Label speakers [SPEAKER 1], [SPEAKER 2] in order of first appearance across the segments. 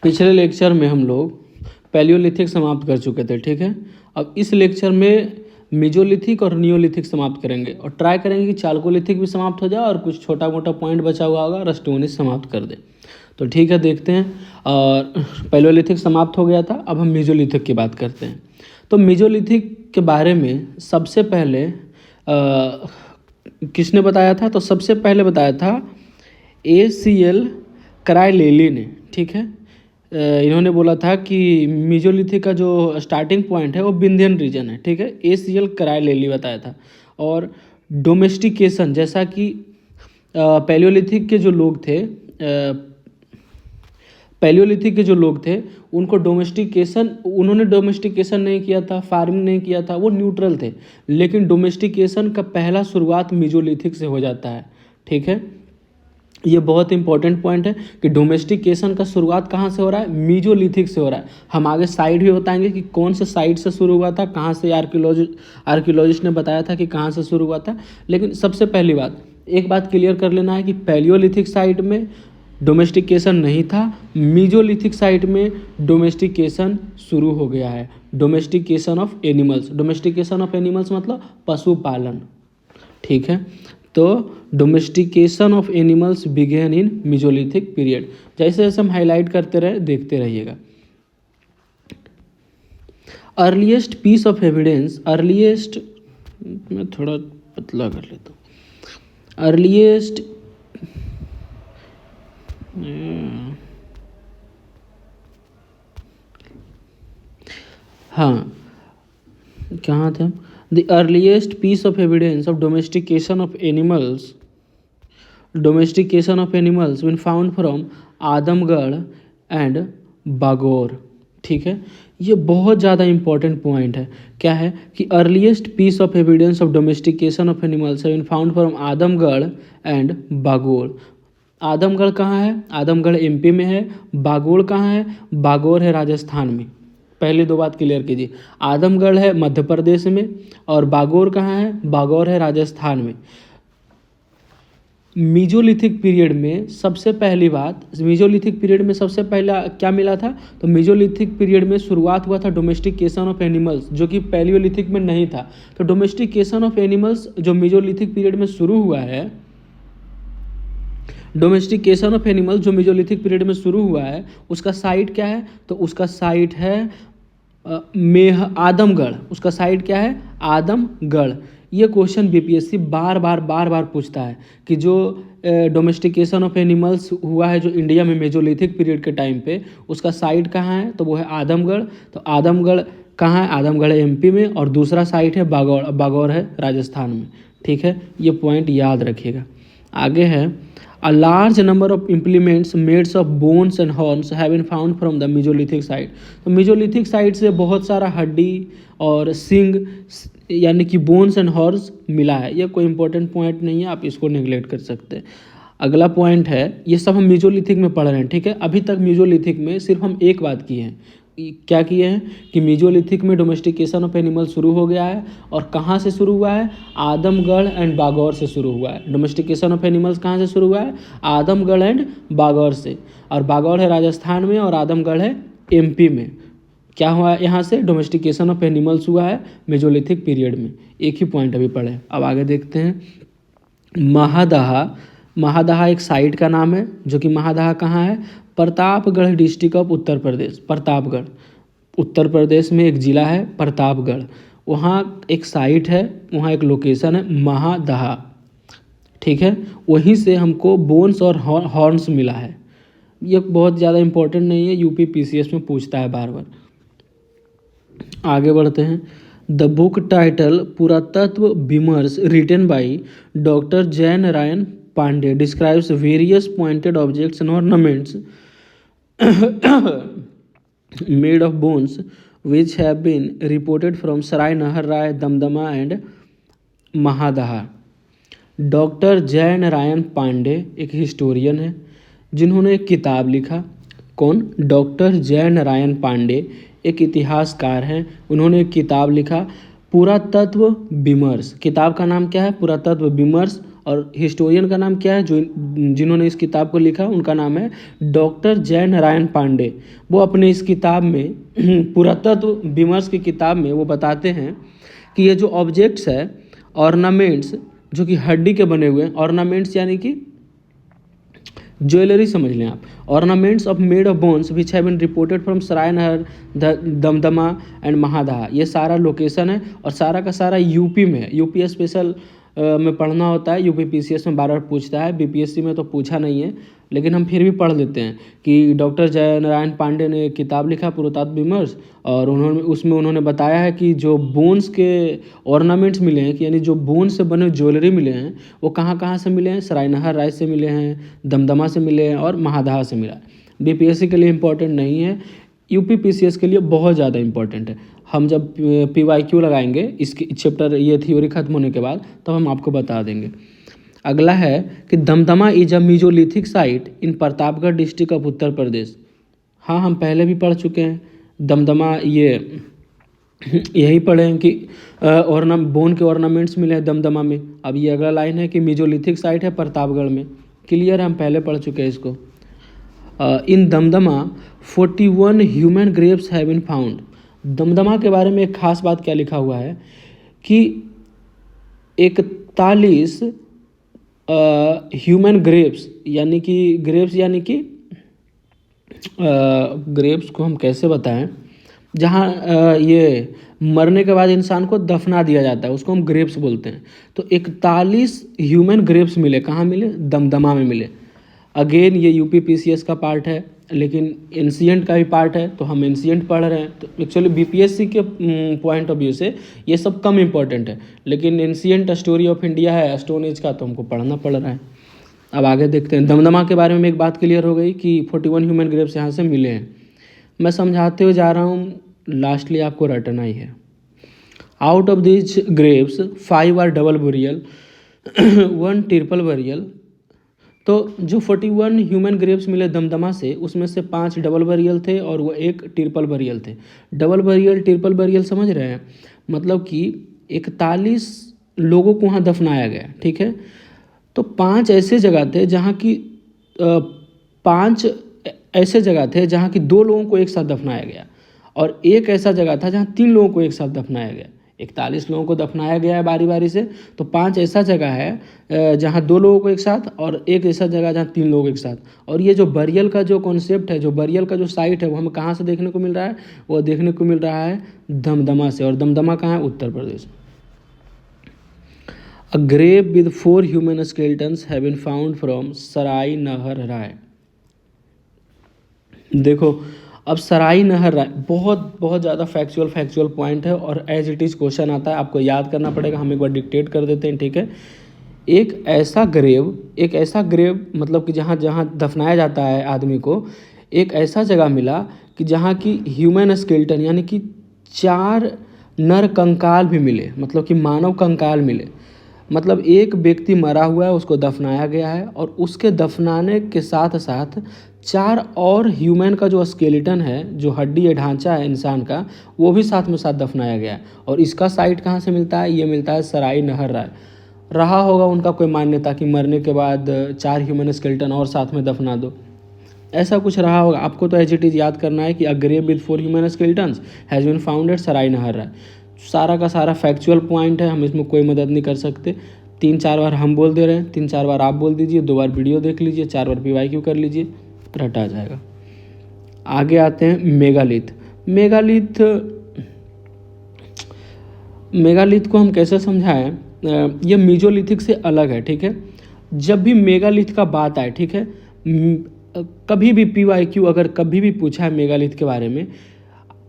[SPEAKER 1] पिछले लेक्चर में हम लोग पैलियोलिथिक समाप्त कर चुके थे, ठीक है। अब इस लेक्चर में मेजोलिथिक और नियोलिथिक समाप्त करेंगे और ट्राई करेंगे कि चाल्कोलिथिक भी समाप्त हो जाए और कुछ छोटा मोटा पॉइंट बचा हुआ होगा रस्टोनिस समाप्त कर दे। तो ठीक है, देखते हैं। और पैलियोलिथिक समाप्त हो गया था, अब हम मेजोलिथिक की बात करते हैं। तो मेजोलिथिक के बारे में सबसे पहले किसने बताया था? तो सबसे पहले बताया था ACL क्राइलेली ने, ठीक है। इन्होंने बोला था कि मेजोलिथिक का जो स्टार्टिंग पॉइंट है वो विंध्यन रीजन है, ठीक है। ACL क्राइलेली बताया था। और डोमेस्टिकेशन, जैसा कि पैलियोलिथिक के जो लोग थे, पैलियोलिथिक के जो लोग थे उनको उन्होंने डोमेस्टिकेशन नहीं किया था, फार्मिंग नहीं किया था, वो न्यूट्रल थे। लेकिन डोमेस्टिकेशन का पहला शुरुआत मेजोलिथिक से हो जाता है, ठीक है। ये बहुत इंपॉर्टेंट पॉइंट है कि डोमेस्टिकेशन का शुरुआत कहाँ से हो रहा है? मेजोलिथिक से हो रहा है। हम आगे साइड भी बताएंगे कि कौन से साइड से शुरू हुआ था, कहाँ से आर्कियोलॉजिस्ट ने बताया था कि कहाँ से शुरू हुआ था। लेकिन सबसे पहली बात, एक बात क्लियर कर लेना है कि पैलियोलिथिक साइड में डोमेस्टिकेशन नहीं था, मेजोलिथिक साइड में डोमेस्टिकेशन शुरू हो गया है। Domestication of animals, domestication of animals मतलब पशुपालन, ठीक है। तो domestication of animals began in mesolithic period. जैसे जैसे हम हाईलाइट करते रहे, देखते रहिएगा। Earliest piece of evidence, earliest, मैं थोड़ा पतला कर लेता हूँ। अर्लीस्ट हाँ, कहाँ थे हम? The earliest piece of evidence of domestication of animals been found from Adamgarh and Bagore, ठीक है। ये बहुत ज़्यादा इंपॉर्टेंट पॉइंट है। क्या है कि earliest piece of evidence of domestication of animals been found from Adamgarh and Bagore. Adamgarh कहाँ है? आदमगढ़ MP में है। बागोर कहाँ है? बागोर है राजस्थान में। पहले दो बात क्लियर कीजिए, आदमगढ़ है मध्य प्रदेश में और बागोर कहाँ है? बागोर है राजस्थान में। मेजोलिथिक पीरियड में सबसे पहली बात, मेजोलिथिक पीरियड में सबसे पहला क्या मिला था? तो मेजोलिथिक पीरियड में शुरुआत हुआ था डोमेस्टिकेशन ऑफ एनिमल्स, जो कि पैलियोलिथिक में नहीं था। तो डोमेस्टिकेशन ऑफ एनिमल्स जो मेजोलिथिक पीरियड में शुरू हुआ है, डोमेस्टिकेशन ऑफ एनिमल्स जो मेजोलिथिक पीरियड में शुरू हुआ है, उसका साइट क्या है? तो उसका साइट है आदमगढ़। उसका साइट क्या है? आदमगढ़। ये क्वेश्चन BPSC बार बार पूछता है कि जो डोमेस्टिकेशन ऑफ एनिमल्स हुआ है जो इंडिया में मेजोलिथिक पीरियड के टाइम पे, उसका साइट कहाँ है? तो वो है आदमगढ़। तो आदमगढ़ कहाँ है? आदमगढ़ है MP में और दूसरा साइट है बागौर, बागौर है राजस्थान में, ठीक है। ये पॉइंट याद रखिएगा। आगे है A large number of implements made of bones and horns have been found from the Mesolithic site। तो Mesolithic site से बहुत सारा हड्डी और सिंग यानी कि बोन्स एंड हॉर्स मिला है। ये कोई इंपॉर्टेंट पॉइंट नहीं है, आप इसको नेग्लेक्ट कर सकते हैं। अगला पॉइंट है, ये सब हम मेजोलिथिक में पढ़ रहे हैं, ठीक है। अभी तक मेजोलिथिक में सिर्फ हम एक बात की है, क्या किए हैं कि मेजोलिथिक में डोमेस्टिकेशन ऑफ एनिमल शुरू हो गया है। और कहाँ से शुरू हुआ है? आदमगढ़ एंड बागौर से शुरू हुआ है। डोमेस्टिकेशन ऑफ एनिमल्स कहाँ से शुरू हुआ है? आदमगढ़ एंड बागौर से। और बागौर है राजस्थान में और आदमगढ़ है MP में। क्या हुआ यहाँ से? डोमेस्टिकेशन ऑफ एनिमल्स हुआ है मेजोलिथिक पीरियड में। एक ही पॉइंट अभी पढ़े, अब आगे देखते हैं। महादहा, महादहा एक साइट का नाम है, जो कि महादहा कहाँ है? प्रतापगढ़ डिस्ट्रिक्ट ऑफ उत्तर प्रदेश। प्रतापगढ़ उत्तर प्रदेश में एक ज़िला है प्रतापगढ़, वहाँ एक साइट है, वहाँ एक लोकेशन है महादहा, ठीक है। वहीं से हमको बोन्स और हॉर्न्स मिला है। ये बहुत ज़्यादा इंपॉर्टेंट नहीं है, UP PCS में पूछता है बार बार। आगे बढ़ते हैं। द बुक टाइटल पुरातत्व विमर्श written by doctor Jai Narayan Pandey describes various pointed objects and ornaments made of bones which have been reported from Sarai Nahar Rai, Damdama and Mahadaha. Doctor Jai Narayan Pandey एक हिस्टोरियन है जिन्होंने एक किताब लिखा। कौन? डॉक्टर जय नारायण पांडे एक इतिहासकार हैं, उन्होंने एक किताब लिखा पुरातत्व विमर्श। किताब का नाम क्या है? पुरातत्व विमर्श। और हिस्टोरियन का नाम क्या है, जो जिन्होंने इस किताब को लिखा उनका नाम है डॉक्टर जय नारायण पांडे। वो अपने इस किताब में पुरातत्व विमर्श की किताब में वो बताते हैं कि ये जो ऑब्जेक्ट्स है, ऑर्नामेंट्स, जो कि हड्डी के बने हुए हैं, ऑर्नामेंट्स यानी कि ज्वेलरी समझ लें आप, ornaments of made of bones which have been reported from Sarai Nahar, Damdama and महादहा, ये सारा लोकेशन है और सारा का सारा यूपी में है। यूपी स्पेशल में पढ़ना होता है, यूपी पीसीएस में बार बार पूछता है, बीपीएससी में तो पूछा नहीं है, लेकिन हम फिर भी पढ़ लेते हैं कि डॉक्टर जय नारायण पांडे ने एक किताब लिखा पुरातत्व विमर्श, और उन्होंने बताया है कि जो बोन्स के ऑर्नामेंट्स मिले हैं, कि यानी जो बोन से बने ज्वेलरी मिले हैं, वो कहाँ कहाँ से मिले हैं, सरायनहर राय से मिले हैं, दमदमा से मिले हैं और महादहा से मिला है। बीपीएससी के लिए इम्पोर्टेंट नहीं है, यूपी पीसीएस के लिए बहुत ज़्यादा इंपॉर्टेंट है। हम जब पीवाईक्यू लगाएंगे इसके चैप्टर, ये थ्योरी खत्म होने के बाद, तब तो हम आपको बता देंगे। अगला है कि Damdama is a mesolithic site in Pratapgarh district of Uttar Pradesh. हाँ, हम पहले भी पढ़ चुके हैं दमदमा, ये यही पढ़े हैं कि बोन के ऑर्नामेंट्स मिले हैं दमदमा में। अब ये अगला लाइन है कि मीजोलिथिक साइट है प्रतापगढ़ में, क्लियर है, हम पहले पढ़ चुके हैं इसको। In Damdama 41 human graves have been found. Damdama के बारे में एक खास बात क्या लिखा हुआ है कि 41 ह्यूमन ग्रेव्स, यानी कि ग्रेव्स यानी कि ग्रेव्स को हम कैसे बताएं, जहाँ ये मरने के बाद इंसान को दफना दिया जाता है, उसको हम ग्रेव्स बोलते हैं। तो 41 ह्यूमन ग्रेव्स मिले, कहाँ मिले, दमदमा में मिले। अगेन ये यूपी पीसीएस का पार्ट है, लेकिन एंशिएंट का भी पार्ट है, तो हम एंशिएंट पढ़ रहे हैं। तो एक्चुअली बीपीएससी के पॉइंट ऑफ व्यू से ये सब कम इम्पोर्टेंट है, लेकिन एंशिएंट स्टोरी ऑफ इंडिया है स्टोन एज का, तो हमको पढ़ना पड़ रहा है। अब आगे देखते हैं। दमदमा के बारे में एक बात क्लियर हो गई कि 41 ह्यूमन ग्रेव्स यहाँ से मिले हैं। मैं समझाते हुए जा रहा हूँ, लास्टली आपको रटना ही है। Out of this graves 5 are double burial, 1 triple burial. तो जो 41 ह्यूमन ग्रेव्स मिले दमदमा से, उसमें से 5 डबल बरियल थे और वो 1 ट्रिपल बरियल थे। डबल बरियल ट्रिपल बरियल समझ रहे हैं, मतलब कि 41 लोगों को वहाँ दफनाया गया, ठीक है। तो 5 ऐसे जगह थे जहाँ की 5 ऐसे जगह थे जहाँ की 2 लोगों को एक साथ दफनाया गया, और एक ऐसा जगह था जहाँ 3 लोगों को एक साथ दफनाया गया। 41 लोगों को दफनाया गया है बारी बारी से, तो 5 ऐसा जगह है जहाँ 2 लोगों को एक साथ, और एक ऐसा जगह जहाँ 3 लोग एक साथ। और ये जो बरियल का जो कॉन्सेप्ट है, जो बरियल का जो साइट है, वो हमें कहाँ से देखने को मिल रहा है, वो देखने को मिल रहा है दमदमा से। और दमदमा कहाँ है, Uttar Pradesh. A grave with 4 human skeletons have been found from Sarai Nahar Rai. देखो, अब सराय नहर राय बहुत ज़्यादा फैक्चुअल पॉइंट है, और एज इट इज़ क्वेश्चन आता है, आपको याद करना पड़ेगा। हम एक बार डिक्टेट कर देते हैं, ठीक है। एक ऐसा ग्रेव मतलब कि जहाँ जहाँ दफनाया जाता है आदमी को, एक ऐसा जगह मिला कि जहाँ की ह्यूमन स्केलेटन यानी कि 4 नर कंकाल भी मिले, मतलब कि मानव कंकाल मिले। मतलब एक व्यक्ति मरा हुआ है, उसको दफनाया गया है, और उसके दफनाने के साथ साथ 4 और ह्यूमन का जो स्केलेटन है, जो हड्डी या ढांचा है इंसान का, वो भी साथ में साथ दफनाया गया है। और इसका साइट कहाँ से मिलता है, ये मिलता है सराय नहर राय। रहा होगा उनका कोई मान्यता कि मरने के बाद 4 ह्यूमन स्केलेटन और साथ में दफना दो, ऐसा कुछ रहा होगा। आपको तो एज इट इज़ याद करना है कि a grave with 4 human skeletons has been found at Sarai Nahar Rai. सारा का सारा फैक्चुअल पॉइंट है, हम इसमें कोई मदद नहीं कर सकते। 3-4 बार हम बोल दे रहे हैं, 3-4 बार आप बोल दीजिए, 2 बार वीडियो देख लीजिए, 4 बार पीवाईक्यू कर लीजिए, रटा जाएगा। आगे आते हैं मेगालिथ। मेगालिथ को हम कैसे समझाएं, ये मीजोलिथिक से अलग है, ठीक है। जब भी मेगालिथ का बात आए, ठीक है, कभी भी पीवाईक्यू अगर कभी भी पूछा है मेगालिथ के बारे में,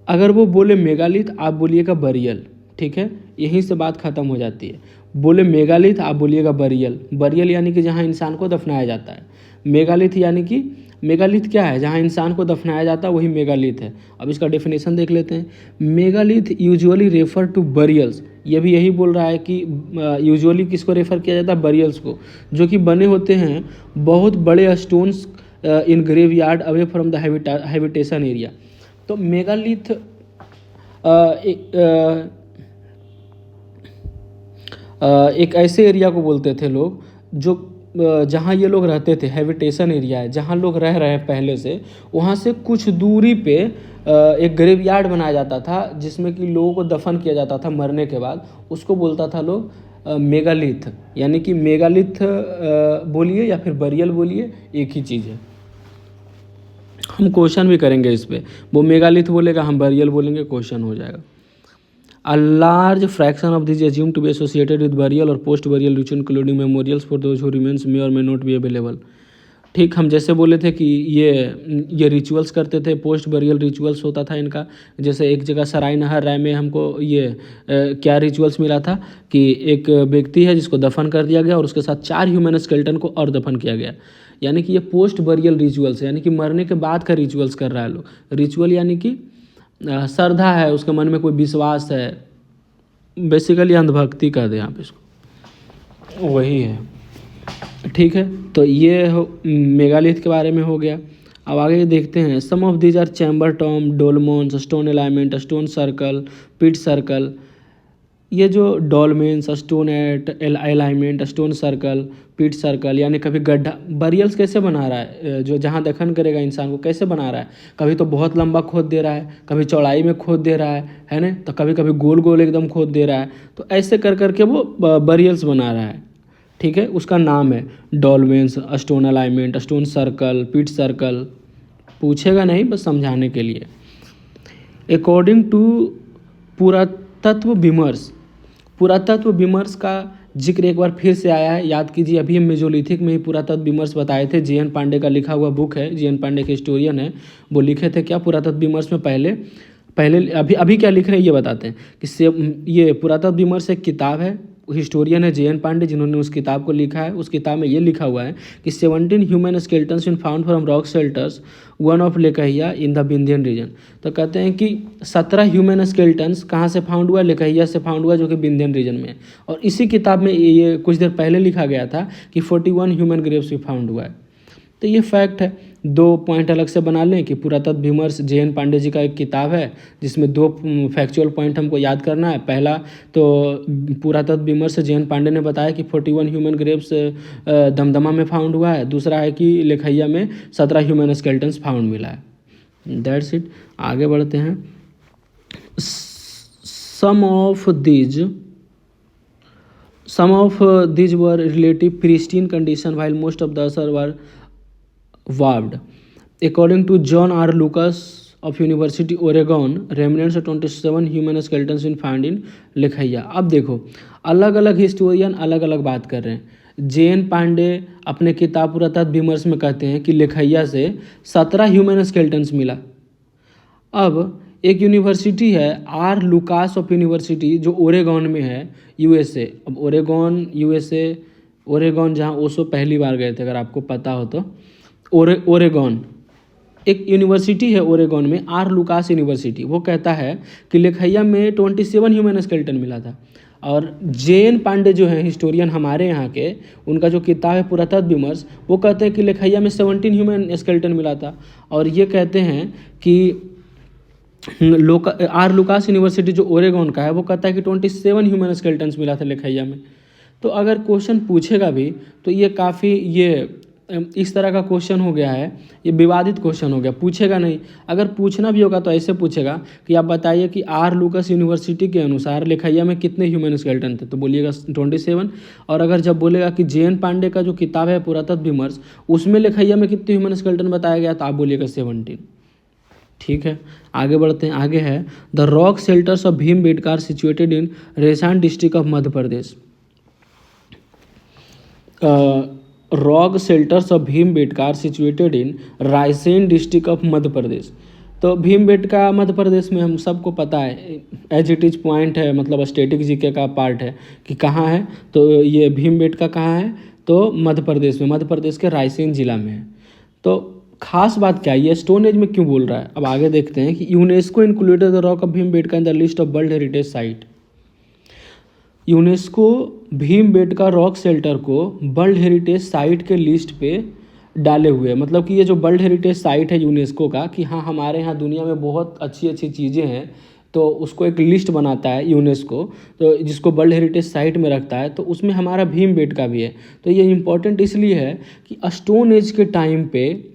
[SPEAKER 1] अगर वो बोले मेगालिथ, आप बोलिएगा बरियल, ठीक है। यहीं से बात खत्म हो जाती है। बोले मेगालिथ, आप बोलिएगा बरियल। बरियल यानी कि जहाँ इंसान को दफनाया जाता है। मेगालिथ यानी कि मेगालिथ क्या है, जहाँ इंसान को दफनाया जाता है, वही मेगालिथ है। अब इसका डेफिनेशन देख लेते हैं। Megalith usually refer to burials. ये भी यही बोल रहा है कि यूजुअली किसको रेफर किया जाता है, बरियल्स को, जो कि बने होते हैं बहुत बड़े stones in graveyard away from the habitation area. तो मेगालिथ एक ऐसे एरिया को बोलते थे लोग जो जहाँ ये लोग रहते थे, हैबिटेशन एरिया है जहाँ लोग रह रहे हैं पहले से, वहाँ से कुछ दूरी पे एक ग्रेवयार्ड बनाया जाता था जिसमें कि लोगों को दफन किया जाता था मरने के बाद। उसको बोलता था लोग मेगालिथ, यानी कि मेगालिथ बोलिए या फिर बरियल बोलिए, एक ही चीज़ है। हम क्वेश्चन भी करेंगे इस पे, वो मेगालिथ बोलेगा, हम बरियल बोलेंगे, क्वेश्चन हो जाएगा। A large fraction of these assumed to be associated with burial or post burial ritual including memorials for those who remains may or may not be available। ठीक, हम जैसे बोले थे कि ये रिचुअल्स करते थे, पोस्ट बरियल रिचुअल्स होता था इनका। जैसे एक जगह सराय नहर राय में हमको ये क्या रिचुअल्स मिला था कि एक व्यक्ति है जिसको दफन कर दिया गया और उसके साथ 4 ह्यूमन स्केलेटन को और दफन किया गया। यानी कि ये पोस्ट बरियल रिचुअल्स है, यानी कि मरने के बाद का रिचुअल्स कर रहा है लोग। रिचुअल यानी कि श्रद्धा है, उसके मन में कोई विश्वास है, बेसिकली अंधभक्ति कर दे यहाँ पे इसको, वही है। ठीक है, तो ये मेगालिथ के बारे में हो गया। अब आगे देखते हैं, some of these are chamber tomb, dolmens, stone alignment, stone circle, pit circle. ये जो dolmens, stone alignment, stone circle, pit circle, यानी कभी गड्ढा, बरियल्स कैसे बना रहा है, जो जहाँ दफन करेगा इंसान को कैसे बना रहा है, कभी तो बहुत लंबा खोद दे रहा है, कभी चौड़ाई में खोद दे रहा है ना, तो कभी कभी गोल गोल एकदम खोद दे रहा है। तो ऐसे कर करके वो बरियल्स बना रहा है। ठीक है, उसका नाम है डोलमेंस, stone alignment, stone circle, pit circle. पूछेगा नहीं, बस समझाने के लिए। अकॉर्डिंग टू पुरातत्व विमर्श, पुरातत्व विमर्श का जिक्र एक बार फिर से आया है। याद कीजिए, अभी हम मेजोलिथिक में ही पुरातत्व विमर्श बताए थे। जे एन पांडे का लिखा हुआ बुक है, जे एन पांडे के हिस्टोरियन है, वो लिखे थे क्या पुरातत्व विमर्श में पहले अभी क्या लिख रहे हैं ये बताते हैं कि ये पुरातत्व विमर्श एक किताब है, हिस्टोरियन है जे एन पांडे जिन्होंने उस किताब को लिखा है। उस किताब में ये लिखा हुआ है कि 17 human skeletons in found from rock shelters one of Lekhahia in the Vindhyan region. तो कहते हैं कि 17 ह्यूमन स्केलेटन्स कहाँ से फाउंड हुआ, लेकहिया से फाउंड हुआ, जो कि विंध्यन रीजन में है। और इसी किताब में ये कुछ देर पहले लिखा गया था कि 41 ह्यूमन ग्रेव्स भी फाउंड हुआ है। तो ये फैक्ट है। 2 पॉइंट अलग से बना लें कि पुरातत्व विमर्श जे एन पांडे जी का एक किताब है जिसमें 2 फैक्चुअल पॉइंट हमको याद करना है। पहला तो पुरातत्व विमर्श जे एन पांडे ने बताया कि 41 ह्यूमन ग्रेव्स दमदमा में फाउंड हुआ है। दूसरा है कि लेखैया में 17 ह्यूमन स्केलेटन्स फाउंड मिला है। That's it. आगे बढ़ते हैं। Some of these were relative pristine condition while most of the others were warped. According to John R. Lucas of University Oregon, remnants of 27 human skeletons been found in लेखैया। अब देखो, अलग अलग historian अलग अलग बात कर रहे हैं। जे एन पांडे अपने किताब पुरातत्व विमर्श में कहते हैं कि लेखैया से 17 ह्यूमन स्केलेटन्स मिला। अब एक यूनिवर्सिटी है आर लुकास ऑफ यूनिवर्सिटी जो ओरेगॉन में है, यूएसए। अब ओरेगॉन यूएसए, ओरेगॉन जहाँ ओशो पहली बार गए थे अगर आपको पता हो तो, ओरेगॉन एक यूनिवर्सिटी है ओरेगॉन में, आर लुकास यूनिवर्सिटी। वो कहता है कि लेखैया में 27 ह्यूमन स्केलेटन मिला था। और जे एन पांडे जो है हिस्टोरियन हमारे यहाँ के, उनका जो किताब है पुरातत्व विमर्श, वो कहते हैं कि लेखैया में 17 ह्यूमन स्केलेटन मिला था। और ये कहते हैं कि आर लुकास यूनिवर्सिटी जो ओरेगॉन का है वो कहता है कि 27 ह्यूमन स्केलेटन्स मिला था लेखैया में। तो अगर क्वेश्चन पूछेगा भी तो ये काफ़ी इस तरह का क्वेश्चन हो गया है, ये विवादित क्वेश्चन हो गया, पूछेगा नहीं। अगर पूछना भी होगा तो ऐसे पूछेगा कि आप बताइए कि आर लुकास यूनिवर्सिटी के अनुसार लेखैया में कितने ह्यूमन स्केलेटन थे, तो बोलिएगा 27। और अगर जब बोलेगा कि जे एन पांडे का जो किताब है पुरातत्व विमर्श उसमें लेखैया में कितने ह्यूमन स्केलेटन बताया गया, तो आप बोलिएगा 17। ठीक है, आगे बढ़ते हैं। आगे है the rock shelters of Bhimbetka are situated in Raisen district of Madhya Pradesh. Rock shelters of Bhimbetka are situated in Raisen district of Madhya Pradesh. तो भीमबेटका मध्य प्रदेश में हम सबको पता है, एज इट इज पॉइंट है, मतलब स्टैटिक जीके का पार्ट है कि कहाँ है। तो ये भीमबेटका कहाँ है, तो मध्य प्रदेश में, मध्य प्रदेश के रायसेन जिला में है। तो खास बात क्या है, ये स्टोन एज में क्यों बोल रहा है, अब आगे देखते हैं कि UNESCO included the rock of Bhimbetka in the list of world heritage site. UNESCO Bhimbetka rock shelter को वर्ल्ड हेरिटेज साइट के लिस्ट पे डाले हुए, मतलब कि ये जो वर्ल्ड हेरिटेज साइट है यूनेस्को का, कि हाँ हमारे यहाँ दुनिया में बहुत अच्छी अच्छी चीज़ें हैं, तो उसको एक लिस्ट बनाता है यूनेस्को, तो जिसको वर्ल्ड हेरिटेज साइट में रखता है, तो उसमें हमारा भीमबेटका भी है। तो ये इम्पोर्टेंट इसलिए है कि स्टोन एज के टाइम पे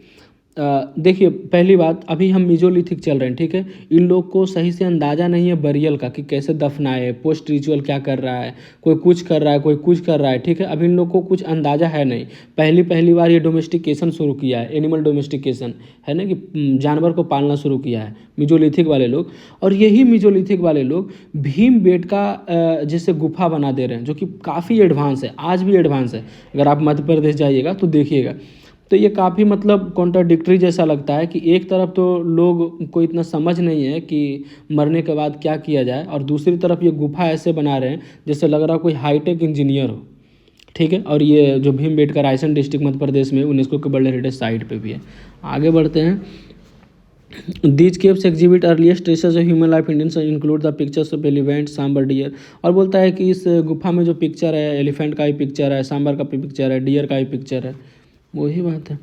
[SPEAKER 1] देखिए, पहली बात, अभी हम मीजोलिथिक चल रहे हैं, ठीक है। इन लोग को सही से अंदाज़ा नहीं है बरियल का कि कैसे दफनाए, पोस्ट रिचुअल क्या कर रहा है, कोई कुछ कर रहा है, कोई कुछ कर रहा है, ठीक है। अभी इन लोग को कुछ अंदाज़ा है नहीं, पहली बार ये डोमेस्टिकेशन शुरू किया है, एनिमल डोमेस्टिकेशन है ना, कि जानवर को पालना शुरू किया है मीजोलिथिक वाले लोग। और यही मीजोलिथिक वाले लोग भीमबेटका जैसे गुफा बना दे रहे हैं, जो कि काफ़ी एडवांस है, आज भी एडवांस है। अगर आप मध्य प्रदेश जाइएगा तो देखिएगा, तो ये काफ़ी मतलब कॉन्ट्राडिक्टरी जैसा लगता है कि एक तरफ तो लोग को इतना समझ नहीं है कि मरने के बाद क्या किया जाए, और दूसरी तरफ ये गुफा ऐसे बना रहे हैं जैसे लग रहा है कोई हाईटेक इंजीनियर हो, ठीक है। और ये जो भीमबेटका रायसेन डिस्ट्रिक्ट मध्य प्रदेश में यूनेस्को के वर्ल्ड हेरिटेज साइट पे भी है। आगे बढ़ते हैं। These caves exhibit earliest traces of human life Indians include the pictures of elephant, sambar, deer. और बोलता है कि इस गुफा में जो पिक्चर है, एलिफेंट का भी पिक्चर है, सांबर का भी पिक्चर है, डियर का भी पिक्चर है। वही बात है।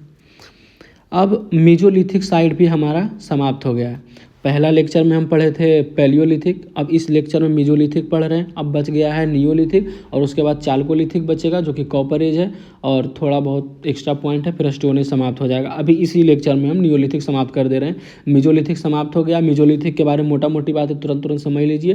[SPEAKER 1] अब मीजोलिथिक साइड भी हमारा समाप्त हो गया है। पहला लेक्चर में हम पढ़े थे पैलियोलिथिक, अब इस लेक्चर में मीजोलिथिक पढ़ रहे हैं। अब बच गया है नियोलिथिक, और उसके बाद चाल्कोलिथिक बचेगा जो कि कॉपर एज है, और थोड़ा बहुत एक्स्ट्रा पॉइंट है, फिर स्टोन एज समाप्त हो जाएगा। अभी इसी लेक्चर में हम नियोलिथिक समाप्त कर दे रहे हैं। मीजोलिथिक समाप्त हो गया। मीजोलिथिक के बारे में मोटा मोटी बात है, तुरंत समझ लीजिए।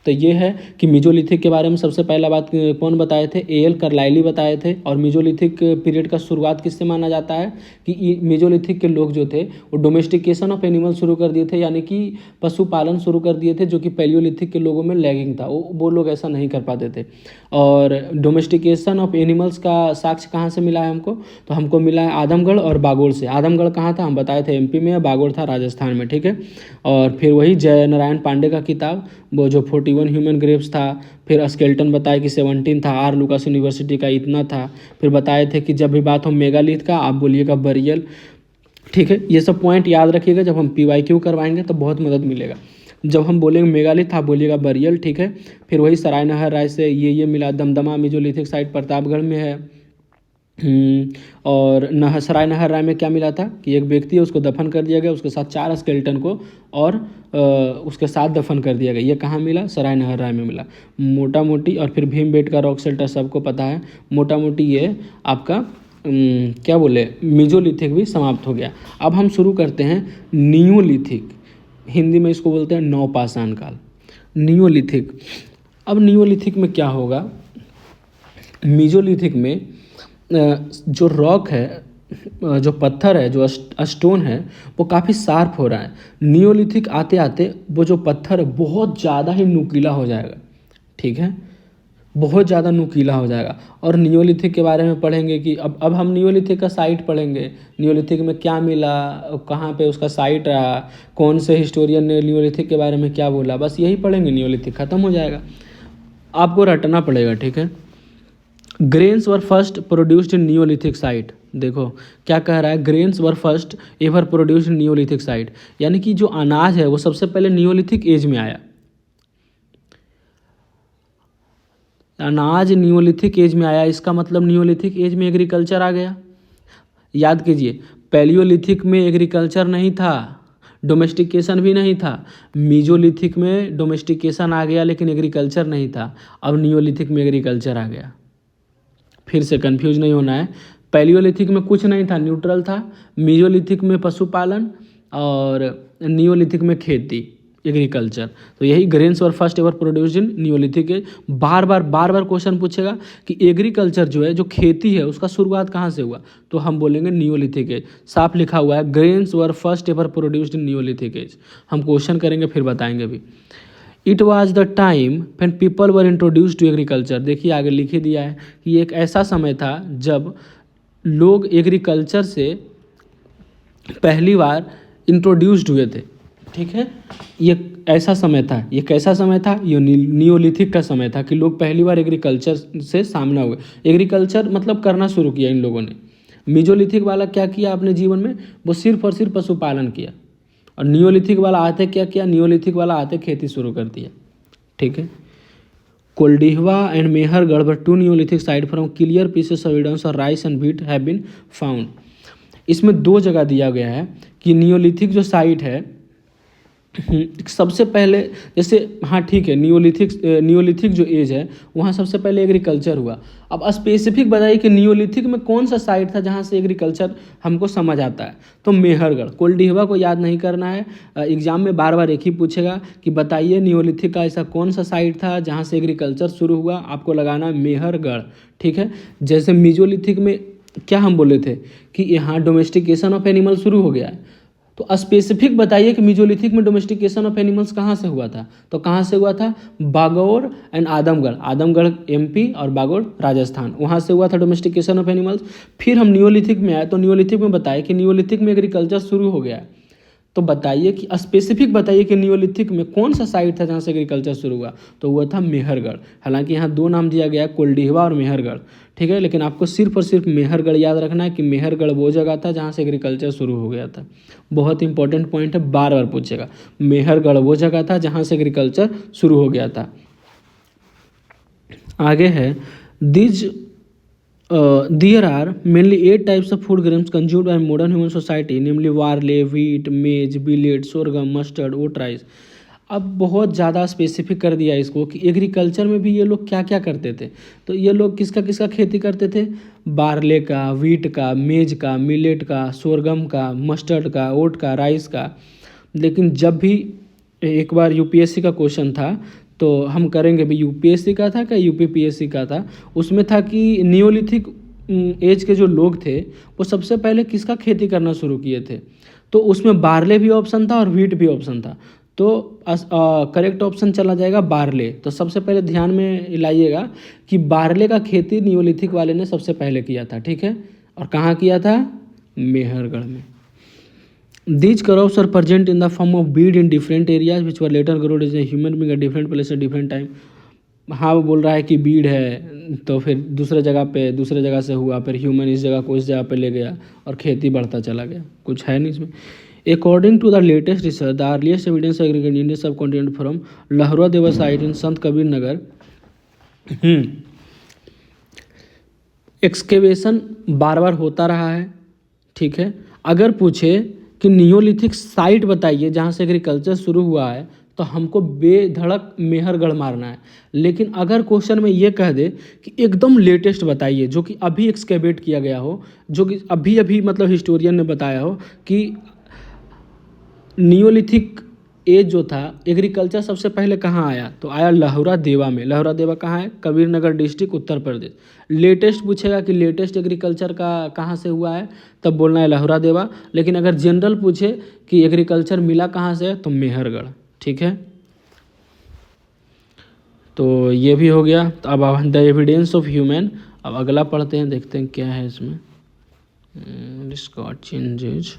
[SPEAKER 1] तो ये है कि मीजोलिथिक के बारे में सबसे पहला बात कौन बताए थे, एल कार्लाइली बताए थे। और मीजोलिथिक पीरियड का शुरुआत किससे माना जाता है कि मीजोलिथिक के लोग जो थे वो डोमेस्टिकेशन ऑफ एनिमल शुरू कर दिए थे, यानी कि पशुपालन शुरू कर दिए थे, जो कि पैलियोलिथिक के लोगों में लैगिंग था, वो लोग ऐसा नहीं कर पाते थे। और डोमेस्टिकेशन ऑफ एनिमल्स का साक्ष्य कहाँ से मिला है हमको, तो हमको मिला है आदमगढ़ और बागोल से। आदमगढ़ कहाँ था, हम बताए थे एमपी में, बागोल था राजस्थान में, ठीक है। और फिर वही जय नारायण पांडे का किताब, वो जो 41 ह्यूमन ग्रेव्स था, फिर स्केल्टन बताया कि 17 था, आर लुकास यूनिवर्सिटी का इतना था। फिर बताए थे कि जब भी बात हो मेगालिथ का, आप बोलिएगा बरियल, ठीक है। ये सब पॉइंट याद रखिएगा, जब हम PYQ करवाएंगे तो बहुत मदद मिलेगा। जब हम बोलेंगे मेगालिथ, आप बोलिएगा बरियल, ठीक है। फिर वही सराय नहर राय से ये मिला। दमदमा मीजोलिथिक साइट प्रतापगढ़ में है। और सराय नहर राय में क्या मिला था कि एक व्यक्ति है, उसको दफन कर दिया गया, उसके साथ 4 स्केल्टन को और उसके साथ दफन कर दिया गया। ये कहाँ मिला, सराय नहर राय में मिला, मोटा मोटी। और फिर भीमबेटका रॉक शेल्टर सबको पता है, मोटा मोटी ये आपका क्या बोले, मीजोलिथिक भी समाप्त हो गया। अब हम शुरू करते हैं नियोलिथिक, हिंदी में इसको बोलते हैं नवपाषाण काल, नियोलिथिक। अब नियोलिथिक में क्या होगा, मीजोलिथिक में जो रॉक है, जो पत्थर है, जो स्टोन है, वो काफ़ी शार्प हो रहा है। नियोलिथिक आते आते वो जो पत्थर है बहुत ज़्यादा ही नुकीला हो जाएगा, ठीक है, बहुत ज़्यादा नुकीला हो जाएगा। और नियोलिथिक के बारे में पढ़ेंगे कि अब हम नियोलिथिक का साइट पढ़ेंगे, नियोलिथिक में क्या मिला, कहाँ पे उसका साइट रहा, कौन से हिस्टोरियन ने नियोलिथिक के बारे में क्या बोला, बस यही पढ़ेंगे, नियोलिथिक ख़त्म हो जाएगा। आपको रटना पड़ेगा, ठीक है। Grains were first produced in Neolithic site, देखो क्या कह रहा है, grains were first ever produced in Neolithic site, यानी कि जो अनाज है वो सबसे पहले नियोलिथिक एज में आया। अनाज नियोलिथिक एज में आया, इसका मतलब नियोलिथिक एज में एग्रीकल्चर आ गया। याद कीजिए, पैलियोलिथिक में एग्रीकल्चर नहीं था, डोमेस्टिकेशन भी नहीं था। मीजोलिथिक में डोमेस्टिकेशन आ गया लेकिन एग्रीकल्चर नहीं था। अब नियोलिथिक में एग्रीकल्चर आ गया। फिर से कंफ्यूज नहीं होना है, पैलियोलिथिक में कुछ नहीं था, न्यूट्रल था। मीजोलिथिक में पशुपालन, और नियोलिथिक में खेती, एग्रीकल्चर। तो यही ग्रेन्स और first ever produced in neolithic age. बार बार क्वेश्चन पूछेगा कि एग्रीकल्चर जो है, जो खेती है, उसका शुरुआत कहाँ से हुआ, तो हम बोलेंगे नियोलिथिक एज। साफ लिखा हुआ है, grains were first ever produced in neolithic age. हम क्वेश्चन करेंगे फिर बताएंगे भी। It was the time when people were introduce to agriculture. देखिए आगे लिख ही दिया है कि एक ऐसा समय था जब लोग एग्रीकल्चर से पहली बार इंट्रोड्यूस्ड हुए थे, ठीक है। ये ऐसा समय था, ये कैसा समय था, ये नियोलिथिक का समय था कि लोग पहली बार एग्रीकल्चर से सामना हुए। एग्रीकल्चर मतलब करना शुरू किया इन लोगों ने। मीजोलिथिक वाला क्या किया अपने जीवन में, वो सिर्फ और सिर्फ पशुपालन किया। और नियोलिथिक वाला आते क्या किया, नियोलिथिक वाला आते खेती शुरू कर दिया, ठीक है। Koldihwa and Mehrgarh were 2 neolithic site from clear pieces of evidence और rice and wheat have been found. इसमें 2 जगह दिया गया है कि नियोलिथिक जो साइट है सबसे पहले जैसे, हाँ ठीक है, नियोलिथिक जो एज है वहाँ सबसे पहले एग्रीकल्चर हुआ। अब स्पेसिफिक बताइए कि नियोलिथिक में कौन सा साइट था जहाँ से एग्रीकल्चर हमको समझ आता है। तो मेहरगढ़, कोल्डिहवा को याद नहीं करना है, एग्जाम में बार बार एक ही पूछेगा कि बताइए नियोलिथिक का ऐसा कौन सा साइट था जहाँ से एग्रीकल्चर शुरू हुआ, आपको लगाना है मेहरगढ़। ठीक है, जैसे मीजोलिथिक में क्या हम बोले थे कि यहाँ डोमेस्टिकेशन ऑफ एनिमल शुरू हो गया है। तो स्पेसिफिक बताइए कि मीजोलिथिक में डोमेस्टिकेशन ऑफ एनिमल्स कहाँ से हुआ था। तो कहाँ से हुआ था, बागौर एंड आदमगढ़, आदमगढ़ एमपी और बागौर राजस्थान, वहाँ से हुआ था डोमेस्टिकेशन ऑफ एनिमल्स। फिर हम नियोलिथिक में आए तो नियोलिथिक में बताए कि नियोलिथिक में एग्रीकल्चर शुरू हो गया है। तो बताइए कि स्पेसिफिक बताइए कि नियोलिथिक में कौन सा साइट था जहाँ से एग्रीकल्चर शुरू हुआ। तो वह था मेहरगढ़। हालांकि यहाँ दो नाम दिया गया है, कोल्डिहवा और मेहरगढ़। ठीक है, लेकिन आपको सिर्फ और सिर्फ मेहरगढ़ याद रखना है कि मेहरगढ़ वो जगह था जहाँ से एग्रीकल्चर शुरू हो गया था। बहुत इंपॉर्टेंट पॉइंट है, बार बार पूछेगा। मेहरगढ़ वो जगह था जहाँ से एग्रीकल्चर शुरू हो गया था। आगे है, these there are mainly 8 types of food grains consumed by modern human society, namely barley, wheat, maize, millet, sorghum, mustard, oat, rice। अब बहुत ज़्यादा स्पेसिफिक कर दिया इसको कि एग्रीकल्चर में भी ये लोग क्या क्या करते थे। तो ये लोग किसका किसका खेती करते थे, बार्ले का, वीट का, मेज का, मिलेट का, सोरगम का, मस्टर्ड का, ओट का, राइस का। लेकिन जब भी एक बार यूपीएससी का क्वेश्चन था, तो हम करेंगे भी, यूपीएससी का था क्या यूपीपीएससी का था, उसमें था कि नियोलिथिक एज के जो लोग थे वो सबसे पहले किसका खेती करना शुरू किए थे। तो उसमें बार्ले भी ऑप्शन था और व्हीट भी ऑप्शन था। तो करेक्ट ऑप्शन चला जाएगा बार्ले। तो सबसे पहले ध्यान में लाइएगा कि बार्ले का खेती नियोलिथिक वाले ने सबसे पहले किया था। ठीक है, और कहाँ किया था, मेहरगढ़ में। These crops are present in the form of bead in different areas which were later grown as a human being at different place at different time। हाँ, वो बोल रहा है कि बीड है तो फिर दूसरे जगह से हुआ, फिर ह्यूमन इस जगह को इस जगह पे ले गया और खेती बढ़ता चला गया। कुछ है नहीं इसमें। According to the latest research, the earliest evidence agriculture Indian subcontinent from Lahuradewa site in Sant Kabir Nagar. Excavation बार बार होता रहा है। ठीक है, अगर पूछे कि नियोलिथिक साइट बताइए जहाँ से एग्रीकल्चर शुरू हुआ है तो हमको बेधड़क मेहरगढ़ मारना है। लेकिन अगर क्वेश्चन में ये कह दे कि एकदम लेटेस्ट बताइए जो कि अभी एक्सकेवेट किया गया हो, जो कि अभी अभी मतलब हिस्टोरियन ने बताया हो कि नियोलिथिक एज जो था एग्रीकल्चर सबसे पहले कहाँ आया, तो आया लहुरा देवा में। लहुरा देवा कहाँ है, कबीर नगर डिस्ट्रिक्ट, उत्तर प्रदेश। लेटेस्ट पूछेगा कि लेटेस्ट एग्रीकल्चर का कहाँ से हुआ है, तब बोलना है लहुरा देवा। लेकिन अगर जनरल पूछे कि एग्रीकल्चर मिला कहाँ से, तो मेहरगढ़। ठीक है, तो ये भी हो गया। तो अब द एविडेंस ऑफ ह्यूमन, अब अगला पढ़ते हैं, देखते हैं क्या है इसमें। Discord changes.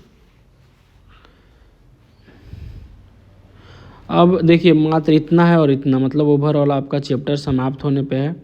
[SPEAKER 1] अब देखिए मात्र इतना है और इतना, मतलब ओवरऑल आपका चैप्टर समाप्त होने पे है।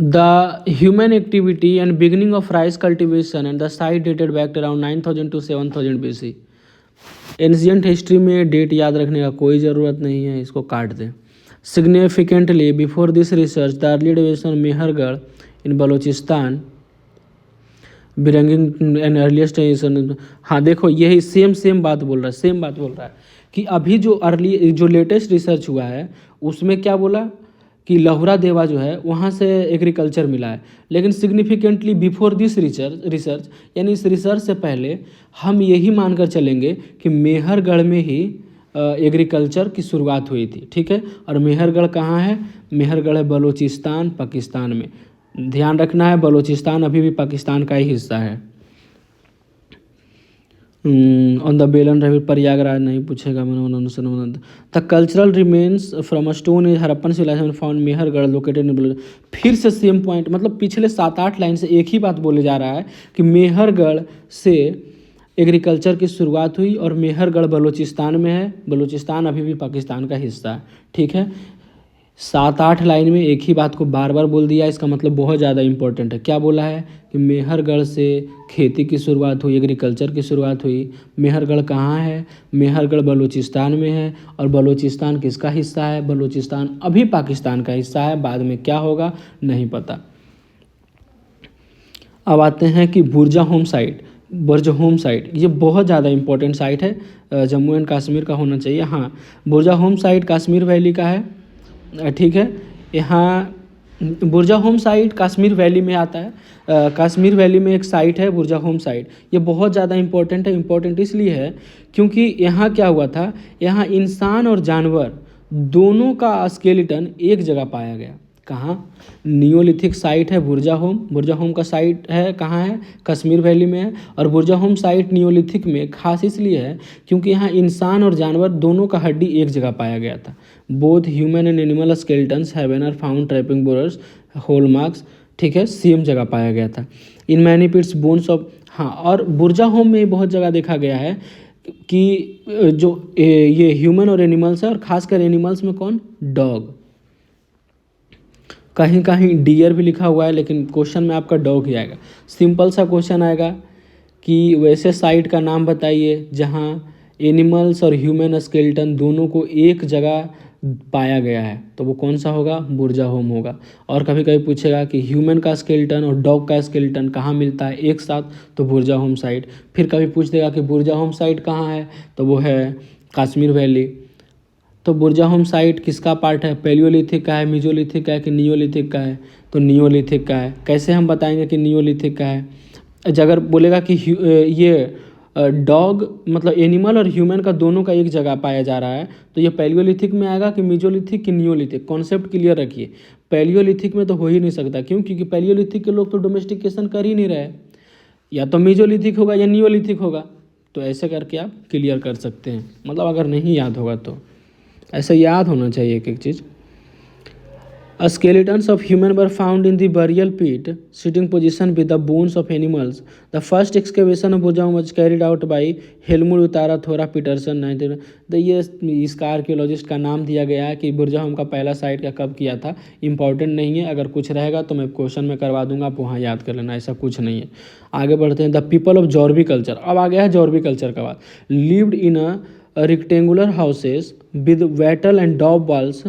[SPEAKER 1] The human activity and beginning of rice cultivation and the site dated back to around 9000 to 7000 BC। Ancient history में डेट याद रखने का कोई ज़रूरत नहीं है, इसको काट दें। Significantly before this research the early division Mehrgarh in Balochistan belonging an earliest. हाँ देखो, यही सेम बात बोल रहा है कि अभी जो लेटेस्ट रिसर्च हुआ है उसमें क्या बोला कि लहुरा देवा जो है वहाँ से एग्रीकल्चर मिला है। लेकिन सिग्निफिकेंटली बिफोर दिस रिसर्च यानी इस रिसर्च से पहले हम यही मानकर चलेंगे कि मेहरगढ़ में ही एग्रीकल्चर की शुरुआत हुई थी। ठीक है, और मेहरगढ़ कहाँ है, मेहरगढ़ है बलूचिस्तान, पाकिस्तान में। ध्यान रखना है, बलूचिस्तान अभी भी पाकिस्तान का ही हिस्सा है। On the Belan river, Prayagraj नहीं पूछेगा। The cultural remains from a stone age Harappan civilization found Mehrgarh located in. फिर से सेम पॉइंट, मतलब पिछले 7-8 लाइन से एक ही बात बोले जा रहा है कि मेहरगढ़ से एग्रीकल्चर की शुरुआत हुई और मेहरगढ़ बलूचिस्तान में है। बलूचिस्तान अभी भी पाकिस्तान का हिस्सा है। ठीक है, 7-8 लाइन में एक ही बात को बार बार बोल दिया, इसका मतलब बहुत ज़्यादा इंपॉर्टेंट है। क्या बोला है कि मेहरगढ़ से खेती की शुरुआत हुई, एग्रीकल्चर की शुरुआत हुई। मेहरगढ़ कहाँ है? मेहरगढ़ बलूचिस्तान में है। और बलूचिस्तान किसका हिस्सा है? बलूचिस्तान अभी पाकिस्तान का हिस्सा है, बाद में क्या होगा नहीं पता। अब आते हैं कि बुर्जा होम साइट। बुर्जा होम साइट ये बहुत ज़्यादा इंपॉर्टेंट साइट है, जम्मू एंड कश्मीर का होना चाहिए। हाँ, बुर्जा होम साइट कश्मीर वैली का है, ठीक है। यहाँ बुर्जा होम साइट कश्मीर वैली में आता है। कश्मीर वैली में एक साइट है बुर्जा होम साइट। ये बहुत ज़्यादा इंपॉर्टेंट है। इंपॉर्टेंट इसलिए है क्योंकि यहाँ क्या हुआ था, यहाँ इंसान और जानवर दोनों का स्केलेटन एक जगह पाया गया। कहाँ? नियोलिथिक साइट है बुर्जा होम। बुर्जा होम का साइट है कहाँ है? कश्मीर वैली में है। और बुर्जा होम साइट नियोलिथिक में खास इसलिए है क्योंकि यहाँ इंसान और जानवर दोनों का हड्डी एक जगह पाया गया था। Both human and animal skeletons have are found trapping borers hallmarks, ठीक है, सेम जगह पाया गया था। In many pits bones of, हाँ, और बुर्जा होम में बहुत जगह देखा गया है कि जो ये ह्यूमन और एनिमल्स है, और खासकर एनिमल्स में कौन? डॉग। कहीं कहीं डियर भी लिखा हुआ है, लेकिन क्वेश्चन में आपका डॉग ही आएगा। सिंपल सा क्वेश्चन आएगा कि वैसे साइट का नाम बताइए जहाँ एनिमल्स और ह्यूमन स्केलेटन दोनों को एक जगह पाया गया है, तो वो कौन सा होगा? बुर्जा होम होगा। और कभी कभी पूछेगा कि ह्यूमन का स्केलेटन और डॉग का स्केलेटन कहाँ मिलता है एक साथ, तो बुर्जा होम साइट। फिर कभी पूछ देगा कि बुर्जा होम साइट कहाँ है, तो वो है कश्मीर वैली। तो बुर्जा होम साइट किसका पार्ट है? पैलियोलिथिक का है, मेसोलिथिक का है कि नियोलिथिक का है? तो नियोलिथिक का है। कैसे हम बताएंगे कि नियोलिथिक का है? अगर बोलेगा कि ये डॉग मतलब एनिमल और ह्यूमन का दोनों का एक जगह पाया जा रहा है, तो ये पैलियोलिथिक में आएगा कि मेसोलिथिक कि नियोलिथिक? कॉन्सेप्ट क्लियर रखिए। पैलियोलिथिक में तो हो ही नहीं सकता, क्यों? क्योंकि पैलियोलिथिक के लोग तो डोमेस्टिकेशन कर ही नहीं रहे। या तो मेसोलिथिक होगा या नियोलिथिक होगा। तो ऐसे करके आप क्लियर कर सकते हैं, मतलब अगर नहीं याद होगा तो ऐसा याद होना चाहिए एक एक चीज़। Skeletons of human were found in the burial pit, sitting position with the bones of animals. The first excavation of Burjahom was carried out by Helmut Utara Thora Peterson 19। तो ये इसका आर्कियोलॉजिस्ट का नाम दिया गया है कि बुर्जाहोम का पहला साइट का कब किया था। इंपॉर्टेंट नहीं है, अगर कुछ रहेगा तो मैं क्वेश्चन में करवा दूंगा, आप वहाँ याद कर लेना, ऐसा कुछ नहीं है। आगे बढ़ते हैं। The people of Jorwe culture. अब आ गया है जॉर्बी कल्चर का बात। Lived in a rectangular houses with wattle and daub walls,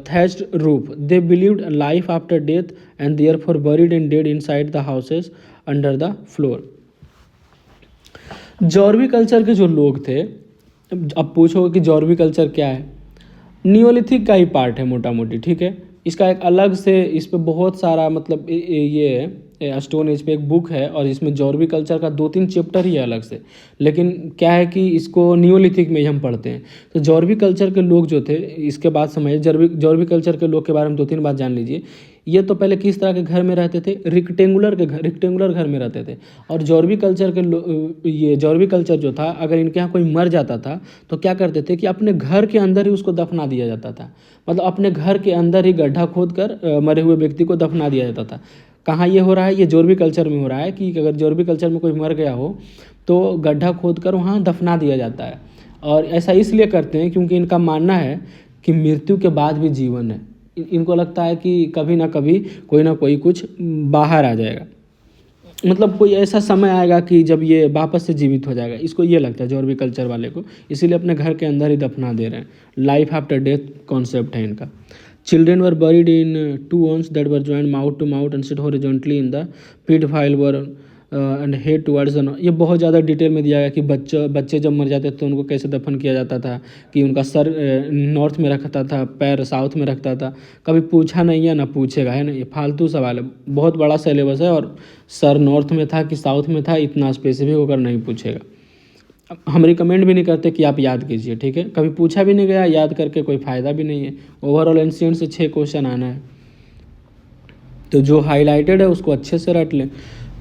[SPEAKER 1] thatched roof. They believed life after death and therefore buried and dead inside the houses under the floor. Jorwe culture के जो लोग थे, अब पूछोगे कि जॉर्बी कल्चर क्या है? नियोलिथिक का ही पार्ट है मोटा मोटी, ठीक है। इसका एक अलग से इस पे बहुत सारा मतलब ये स्टोन एज पे एक बुक है और इसमें जॉर्बी कल्चर का 2-3 चैप्टर ही है अलग से। लेकिन क्या है कि इसको नियोलिथिक में ही हम पढ़ते हैं। तो जॉर्बी कल्चर के लोग जो थे, इसके बाद समझिए जॉर्बी कल्चर के लोग के बारे में 2-3 बात जान लीजिए। ये तो पहले किस तरह के घर में रहते थे? रेक्टेंगुलर घर में रहते थे। और जॉर्बी कल्चर के ये जॉर्बी कल्चर जो था, अगर इनके यहाँ कोई मर जाता था तो क्या करते थे कि अपने घर के अंदर ही उसको दफना दिया जाता था। मतलब अपने घर के अंदर ही गड्ढा खोद कर मरे हुए व्यक्ति को दफना दिया जाता था। कहाँ ये हो रहा है? ये जॉर्बी कल्चर में हो रहा है कि अगर जॉर्बी कल्चर में कोई मर गया हो तो गड्ढा खोद कर वहाँ दफना दिया जाता है। और ऐसा इसलिए करते हैं क्योंकि इनका मानना है कि मृत्यु के बाद भी जीवन है। इनको लगता है कि कभी ना कभी कोई ना कोई कुछ बाहर आ जाएगा, मतलब कोई ऐसा समय आएगा कि जब ये वापस से जीवित हो जाएगा। इसको ये लगता है जॉर्बी कल्चर वाले को, इसीलिए अपने घर के अंदर ही दफना दे रहे हैं। लाइफ आफ्टर डेथ कॉन्सेप्ट है इनका। Children were buried in two urns that were joined mouth to mouth and sit horizontally in the pit while were and head towards the north। ये बहुत ज़्यादा डिटेल में दिया गया कि बच्चे जब मर जाते थे तो उनको कैसे दफन किया जाता था, कि उनका सर नॉर्थ में रखता था, पैर साउथ में रखता था। कभी पूछा नहीं है ना पूछेगा, है ना, ये फालतू सवाल है। बहुत बड़ा सिलेबस है और सर नॉर्थ में था कि साउथ में था इतना स्पेसिफिक होकर नहीं पूछेगा। हम रिकमेंड भी नहीं करते कि आप याद कीजिए, ठीक है। कभी पूछा भी नहीं गया, याद करके कोई फ़ायदा भी नहीं है। ओवरऑल एंशिएंट से 6 क्वेश्चन आना है, तो जो हाईलाइटेड है उसको अच्छे से रट लें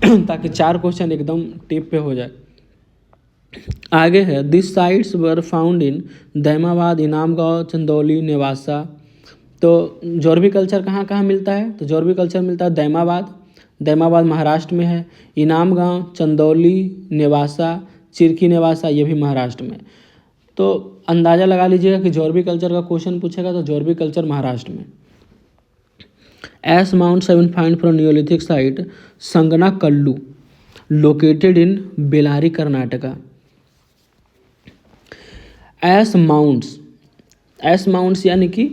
[SPEAKER 1] ताकि 4 क्वेश्चन एकदम टिप पे हो जाए। आगे है this sites were found in Daimabad, Inamgaon, Chandoli, Nevasa. तो जॉर्बी कल्चर कहाँ कहाँ मिलता है? तो जॉर्बी कल्चर मिलता है दैमाबाद महाराष्ट्र में है, इनामगांव, चंदौली, नेवासा, चिरकी नेवासा ये भी महाराष्ट्र में। तो अंदाज़ा लगा लीजिएगा कि जॉर्बी कल्चर का क्वेश्चन पूछेगा तो जॉर्बी कल्चर महाराष्ट्र में। Ash mounds have been found from neolithic site Sanganakallu located in Bellary Karnataka. Ash mounds यानी कि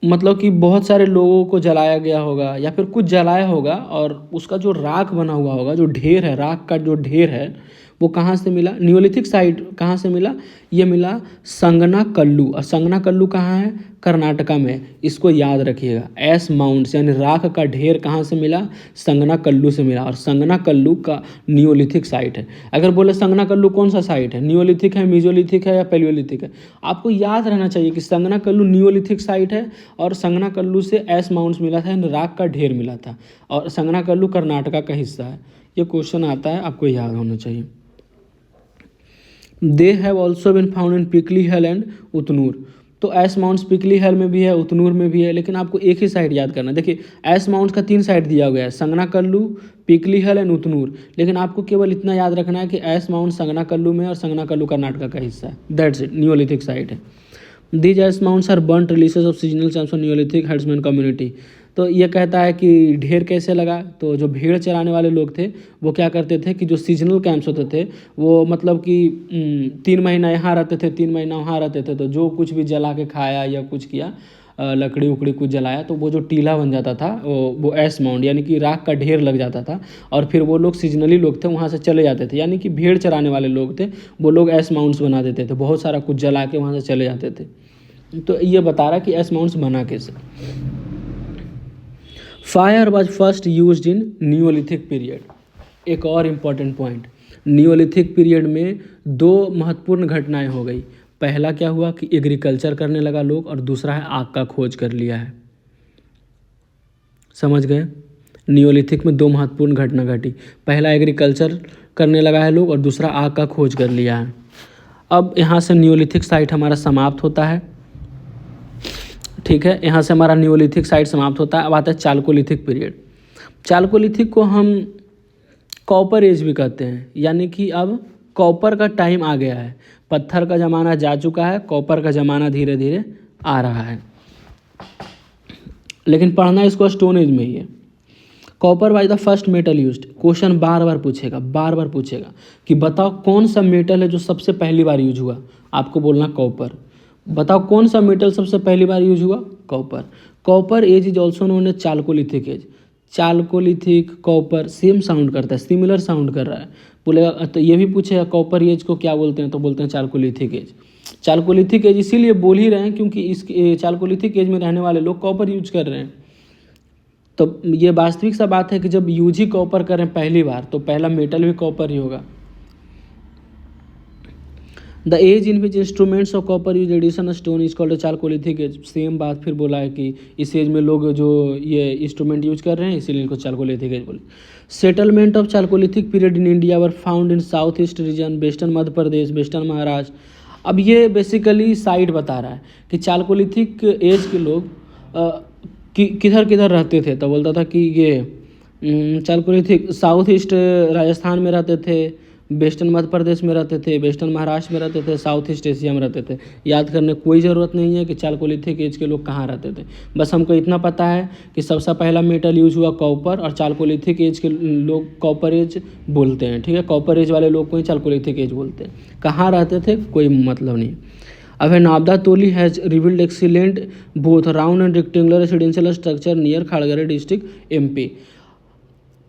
[SPEAKER 1] मतलब कि बहुत सारे लोगों को जलाया गया होगा या फिर कुछ जलाया होगा और उसका जो राख बना हुआ होगा, जो ढेर है, राख का जो ढेर है वो कहाँ से मिला, नियोलिथिक साइट कहाँ से मिला, ये मिला संगना कल्लू। और संगना कल्लू कहाँ है, कर्नाटका में। इसको याद रखिएगा। एस माउंट्स यानी राख का ढेर कहाँ से मिला, संगना कल्लू से मिला। और संगना कल्लू का नियोलिथिक साइट है। अगर बोले संगना कल्लू कौन सा साइट है, नियोलिथिक है, मीजोलिथिक है या पैलियोलिथिक है, आपको याद रहना चाहिए कि संगना कल्लू नियोलिथिक साइट है और संगना कल्लू से एस माउंट्स मिला था, यानी राख का ढेर मिला था। और संगना कल्लू कर्नाटका का हिस्सा है। ये क्वेश्चन आता है, आपको याद होना चाहिए। They have also been found in पिकली हिल एंड उतनूर। तो एस माउंट्स पिकली हिल में भी है, उतनूर में भी है, लेकिन आपको एक ही साइड याद करना है। देखिए एस माउंट्स का 3 साइड दिया गया है, संगना कल्लू, पिकली हिल एंड उतनूर, लेकिन आपको केवल इतना याद रखना है कि एस माउंट संगना कल्लू में और संगना कल्लू कर्नाटका का हिस्सा है। दैट्स इट, नियोलिथिक साइट है। These ash mounds are burnt releases of seasonal camps on neolithic herdsmen community. तो ये कहता है कि ढेर कैसे लगा, तो जो भेड़ चराने वाले लोग थे वो क्या करते थे कि जो सीजनल कैंप्स होते थे वो मतलब कि 3 महीना यहाँ रहते थे, 3 महीना वहाँ रहते थे, तो जो कुछ भी जला के खाया या कुछ किया, लकड़ी उकड़ी कुछ जलाया, तो वो जो टीला बन जाता था वो एस माउंट यानी कि राख का ढेर लग जाता था। और फिर वो लोग सीजनली लोग थे वहाँ से चले जाते थे, यानी कि भेड़ चराने वाले लोग थे वो लोग एस माउंट्स बना देते थे, बहुत सारा कुछ जला के वहाँ से चले जाते थे। तो ये बता रहा कि एस माउंट्स बना कैसे। Fire was first used in Neolithic period. एक और इम्पॉर्टेंट पॉइंट, नियोलिथिक पीरियड में 2 महत्वपूर्ण घटनाएं हो गई। पहला क्या हुआ कि एग्रीकल्चर करने लगा लोग, और दूसरा है आग का खोज कर लिया है। समझ गए, नियोलिथिक में 2 महत्वपूर्ण घटना घटी। पहला एग्रीकल्चर करने लगा है लोग और दूसरा आग का खोज कर लिया है। अब यहाँ से नियोलिथिक साइट हमारा समाप्त होता है। ठीक है, यहाँ से हमारा नियोलिथिक साइट समाप्त होता है। अब आता है चालकोलिथिक पीरियड। चालकोलिथिक को हम कॉपर एज भी कहते हैं, यानी कि अब कॉपर का टाइम आ गया है। पत्थर का ज़माना जा चुका है, कॉपर का ज़माना धीरे धीरे आ रहा है। लेकिन पढ़ना इसको स्टोन एज में ही है। Copper was the first metal used. Question बार बार पूछेगा कि बताओ कौन सा मेटल है जो सबसे पहली बार यूज हुआ। आपको बोलना कॉपर। बताओ कौन सा मेटल सबसे पहली बार यूज हुआ, copper. Copper age is also known as chalcolithic age. Chalcolithic, copper same sound करता है, सिमिलर साउंड कर रहा है। बोलेगा तो ये भी पूछेगा कॉपर एज को क्या बोलते हैं, तो बोलते हैं चालकोलिथिक एज। चालकोलिथिक एज इसीलिए बोल ही रहे हैं क्योंकि इस चालकोलिथिक एज में रहने वाले लोग कॉपर यूज कर रहे हैं। तो ये वास्तविक सा बात है कि जब यूज ही कॉपर करें पहली बार तो पहला मेटल भी कॉपर ही होगा। The age in which instruments of copper use addition stone is called chalcolithic age. Same बात फिर बोला है कि इस एज में लोग जो ये इंस्ट्रूमेंट यूज कर रहे हैं इसीलिए इनको चालकोलिथिक एज बोले। Settlement of Chalcolithic period in India were found in south east region, western Madhya Pradesh, western Maharashtra. अब ये बेसिकली साइट बता रहा है कि चालकोलिथिक एज के लोग किधर किधर रहते थे। तो बोलता था कि ये चालकोलिथिक साउथ ईस्ट राजस्थान में रहते थे, वेस्टर्न मध्य प्रदेश में रहते थे, वेस्टर्न महाराष्ट्र में रहते थे, साउथ ईस्ट एशिया में रहते थे। याद करने कोई ज़रूरत नहीं है कि चालकोलिथिक एज के लोग कहाँ रहते थे, बस हमको इतना पता है कि सबसे पहला मेटल यूज हुआ कॉपर, और चालकोलिथिक एज के लोग कॉपर एज बोलते हैं। ठीक है, कॉपर एज वाले लोग को ही चालकोलिथिक एज बोलते हैं। कहाँ रहते थे कोई मतलब नहीं। अब है Navdatoli has revealed excellent both round and rectangular residential structure near Khargone district MP.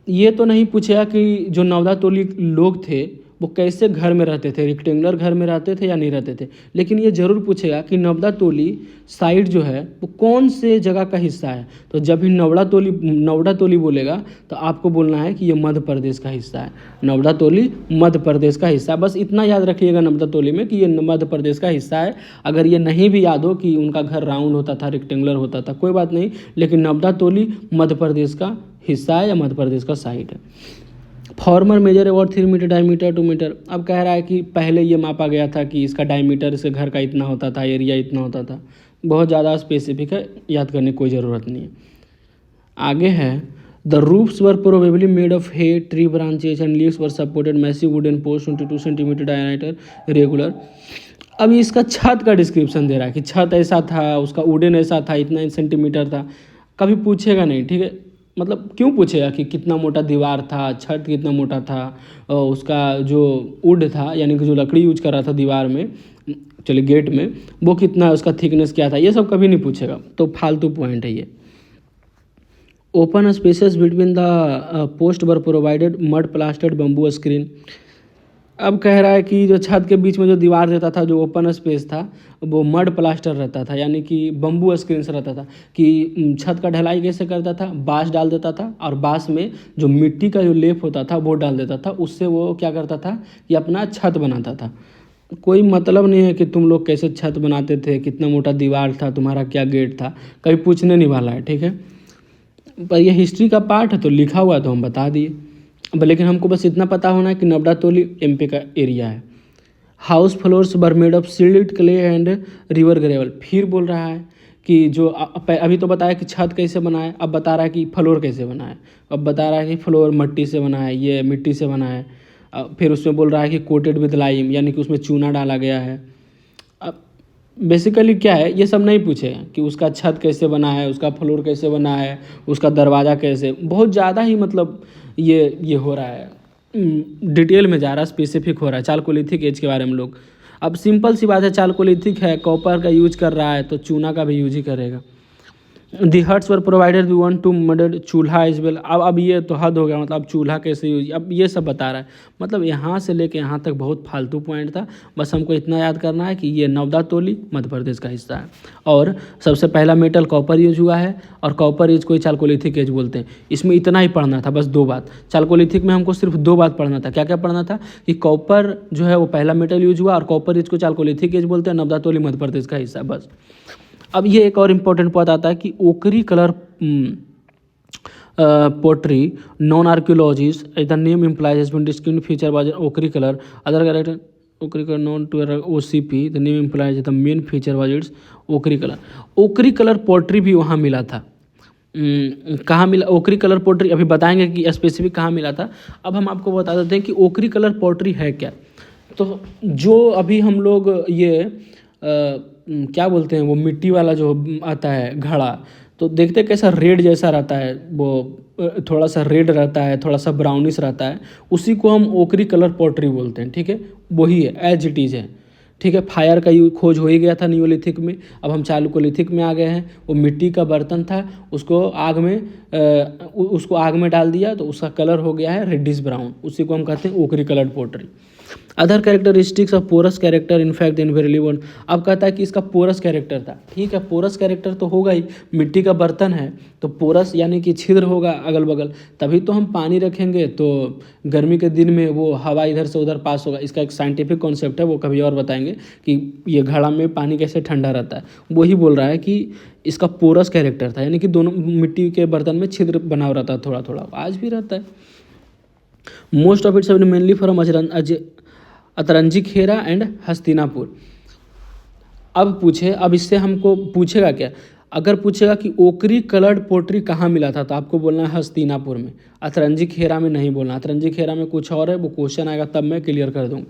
[SPEAKER 1] ये तो नहीं पूछेगा कि जो नवदा तोली लोग थे वो कैसे घर में रहते थे, रेक्टेंगुलर घर में रहते थे या नहीं रहते थे, लेकिन ये ज़रूर पूछेगा कि नवदा तोली साइड जो है वो कौन से जगह का हिस्सा है। तो जब भी नवदा तोली बोलेगा तो आपको बोलना है कि ये मध्य प्रदेश का हिस्सा है। नवदा तोली मध्य प्रदेश का हिस्सा, बस इतना याद रखिएगा नवदा तोली में कि ये मध्य प्रदेश का हिस्सा है। अगर ये नहीं भी याद हो कि उनका घर राउंड होता था, रेक्टेंगुलर होता था, कोई बात नहीं, लेकिन नवदा तोली मध्य प्रदेश का हिस्सा है या मध्य प्रदेश का साइट है। Former major about 3 metre diameter 2 metre. अब कह रहा है कि पहले ये मापा गया था कि इसका डायमीटर इसके घर का इतना होता था, एरिया इतना होता था। बहुत ज़्यादा स्पेसिफिक है, याद करने की कोई ज़रूरत नहीं है। आगे है the roofs were probably made of hay, tree branches and leaves were supported massive wooden post 22 centimetre diameter regular. अब इसका छत का डिस्क्रिप्शन दे रहा है कि छत ऐसा था, उसका वुडन ऐसा था, इतना सेंटीमीटर था। कभी पूछेगा नहीं, ठीक है, मतलब क्यों पूछेगा कि कितना मोटा दीवार था, छत कितना मोटा था, और उसका जो वुड था यानी कि जो लकड़ी यूज कर रहा था दीवार में, चलिए गेट में, वो कितना है, उसका थिकनेस क्या था, ये सब कभी नहीं पूछेगा, तो फालतू पॉइंट है ये। Open spaces between the post were provided mud plastered bamboo screen. अब कह रहा है कि जो छत के बीच में जो दीवार रहता था, जो ओपन स्पेस था, वो मड प्लास्टर रहता था, यानी कि बम्बू स्क्रीन से रहता था। कि छत का ढलाई कैसे करता था, बाँस डाल देता था, और बाँस में जो मिट्टी का जो लेप होता था वो डाल देता था, उससे वो क्या करता था कि अपना छत बनाता था। कोई मतलब नहीं है कि तुम लोग कैसे छत बनाते थे, कितना मोटा दीवार था, तुम्हारा क्या गेट था, कभी पूछने नहीं वाला है, ठीक है। पर ये हिस्ट्री का पार्ट है तो लिखा हुआ है तो हम बता दिए। लेकिन हमको बस इतना पता होना है कि नवडातोली एमपी का एरिया है। House floors were made of sealed clay and river gravel. फिर बोल रहा है कि जो अभी तो बताया कि छत कैसे बनाए, अब बता रहा है कि फ्लोर कैसे बनाए। अब बता रहा है कि फ्लोर मट्टी से बना है, ये मिट्टी से बना है। फिर उसमें बोल रहा है कि कोटेड विद लाइम, यानी कि उसमें चूना डाला गया है। अब बेसिकली क्या है, ये सब नहीं पूछे कि उसका छत कैसे बना है, उसका फ्लोर कैसे बना है, उसका दरवाज़ा कैसे, बहुत ज़्यादा ही मतलब ये हो रहा है, डिटेल में जा रहा है, स्पेसिफिक हो रहा है चालकोलिथिक एज के बारे में लोग। अब सिंपल सी बात है, चालकोलिथिक है, कॉपर का यूज कर रहा है तो चूना का भी यूज ही करेगा। The huts were provided we want to murder chulha is well. अब ये तो हद हो गया, मतलब चूल्हा कैसे यूज, अब ये सब बता रहा है। मतलब यहाँ से लेके यहाँ तक बहुत फालतू पॉइंट था। बस हमको इतना याद करना है कि ये नवदातोली मध्य प्रदेश का हिस्सा है, और सबसे पहला मेटल कॉपर यूज हुआ है, और कॉपर एज को ही चालकोलिथिक एज बोलते हैं। इसमें इतना ही पढ़ना था, बस 2 बात। चालकोलिथिक में हमको सिर्फ 2 बात पढ़ना था। क्या क्या पढ़ना था कि कॉपर जो है वो पहला मेटल यूज हुआ, और कॉपर एज को चालकोलिथिक एज बोलते हैं, नवदातोली मध्य प्रदेश का हिस्सा, बस। अब ये एक और इम्पोर्टेंट बात आता है कि ochre colour pottery known archaeologies the name implies has been descript feature was ochre colour other character ochre colour known to OCP the name implies the main feature was its ochre colour. Ochre colour pottery भी वहाँ मिला था। कहाँ मिला ओकरी colour pottery, अभी बताएंगे कि specific कहाँ मिला था। अब हम आपको बता देते हैं कि ओकरी कलर पोट्री है क्या। तो जो अभी हम लोग ये क्या बोलते हैं, वो मिट्टी वाला जो आता है घड़ा, तो देखते कैसा रेड जैसा रहता है, वो थोड़ा सा रेड रहता है, थोड़ा सा ब्राउनिश रहता है, उसी को हम ओकरी कलर पॉटरी बोलते हैं, ठीक है। वही है, एज इट इज़ है, ठीक है। फायर का खोज हो ही गया था नियोलिथिक में, अब हम चालकोलिथिक में आ गए हैं। वो मिट्टी का बर्तन था, उसको आग में डाल दिया तो उसका कलर हो गया है रेडिश ब्राउन, उसी को हम कहते हैं ochre coloured pottery. Other characteristics of porous character in fact invariable. अब कहता है कि इसका पोरस कैरेक्टर था, ठीक है। पोरस कैरेक्टर तो होगा ही, मिट्टी का बर्तन है तो पोरस यानी कि छिद्र होगा अगल बगल, तभी तो हम पानी रखेंगे तो गर्मी के दिन में वो हवा इधर से उधर पास होगा। इसका एक साइंटिफिक कॉन्सेप्ट है, वो कभी और बताएंगे कि ये घड़ा में पानी कैसे ठंडा रहता है। वही बोल रहा है कि इसका पोरस कैरेक्टर था, यानी कि दोनों मिट्टी के बर्तन में छिद्र बना रहता है, थोड़ा थोड़ा, आज भी रहता है। Most of its mainly from Atranji Khera and Hastinapur. अब इससे हमको पूछेगा क्या, अगर पूछेगा कि ओकरी कलर्ड पोट्री कहाँ मिला था तो आपको बोलना है हस्तिनापुर में, अतरंजी खेरा में नहीं बोलना। अतरंजी खेरा में कुछ और है, वो क्वेश्चन आएगा तब मैं क्लियर कर दूँगा।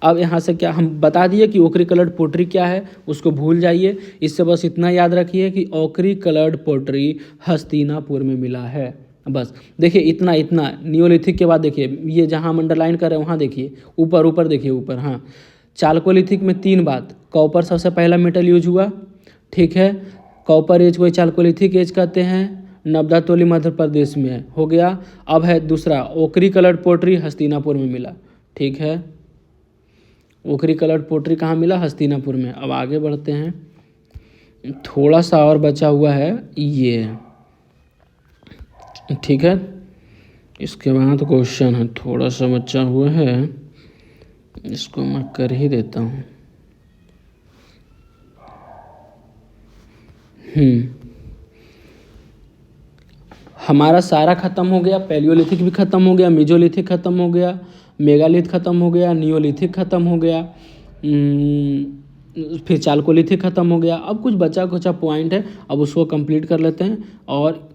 [SPEAKER 1] अब यहाँ से क्या हम बता दिए कि ओकरी कलर्ड पोट्री क्या है, उसको भूल जाइए। इससे बस इतना याद रखिए कि ओकरी कलर्ड पोट्री हस्तिनापुर में मिला है, बस। देखिए इतना नियोलिथिक के बाद देखिए, ये जहाँ हम अंडरलाइन कर रहे हैं वहाँ देखिए, ऊपर देखिए ऊपर, हाँ। चालकोलिथिक में 3 बात, कॉपर सबसे पहला मेटल यूज हुआ, ठीक है। कॉपर एज को चालकोलिथिक एज कहते हैं, नवदातोली मध्य प्रदेश में है, हो गया। अब है दूसरा, ओकरी कलर्ड पोट्री हस्तिनापुर में मिला, ठीक है। ओकरी कलर्ड पोट्री कहाँ मिला, हस्तिनापुर में। अब आगे बढ़ते हैं, थोड़ा सा और बचा हुआ है ये, ठीक है। इसके बाद क्वेश्चन है, थोड़ा सा बचा हुआ है, इसको मैं कर ही देता हूँ। हमारा सारा खत्म हो गया, पैलियोलिथिक भी खत्म हो गया, मेजोलिथिक खत्म हो गया, मेगालिथ खत्म हो गया, नियोलिथिक खत्म हो गया, फिर चालकोलिथिक खत्म हो गया। अब कुछ बचा कुचा पॉइंट है, अब उसको कंप्लीट कर लेते हैं। और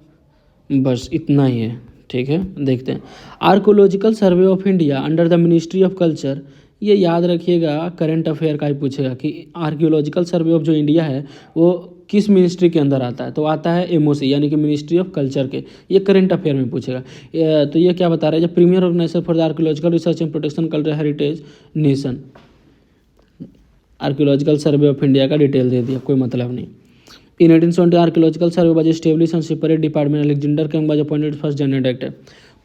[SPEAKER 1] बस इतना ही है, ठीक है। देखते हैं archaeological survey of India under the ministry of culture. ये याद रखिएगा, करंट अफेयर का ही पूछेगा कि आर्कियोलॉजिकल सर्वे ऑफ जो इंडिया है वो किस मिनिस्ट्री के अंदर आता है, तो आता है एमओसी यानी कि मिनिस्ट्री ऑफ कल्चर के। ये करंट अफेयर में पूछेगा। तो ये क्या बता रहा है, जब premier organization for the archaeological research and protection cultural heritage nation. Archaeological survey of India का डिटेल दे दिया, कोई मतलब नहीं। In 1870 archaeological survey was established and separate department. Alexander king was appointed first general director.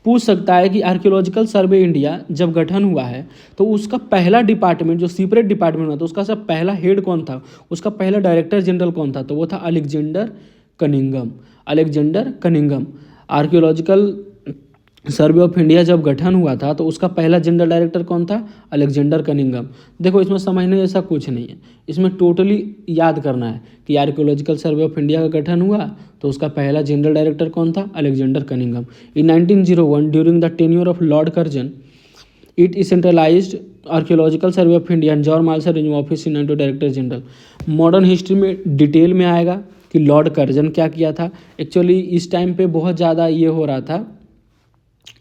[SPEAKER 1] पूछ सकता है कि आर्कियोलॉजिकल सर्वे इंडिया जब गठन हुआ है तो उसका पहला डिपार्टमेंट जो सेपरेट डिपार्टमेंट हुआ था उसका सब पहला हेड कौन था, उसका पहला डायरेक्टर जनरल कौन था, तो वो था Alexander Cunningham. Alexander Cunningham. Archaeological survey of India जब गठन हुआ था तो उसका पहला जनरल डायरेक्टर कौन था, अलेक्जेंडर कनिंघम। देखो इसमें समझने जैसा कुछ नहीं है, इसमें टोटली याद करना है कि आर्कियोलॉजिकल सर्वे ऑफ इंडिया का गठन हुआ तो उसका पहला जनरल डायरेक्टर कौन था, Alexander Cunningham. In 1901 during the tenure of Lord Curzon it decentralized archaeological survey of India and George Marshall in office in director general. Modern history में detail में आएगा कि लॉर्ड कर्जन क्या किया था। एक्चुअली इस टाइम पे बहुत ज़्यादा ये हो रहा था,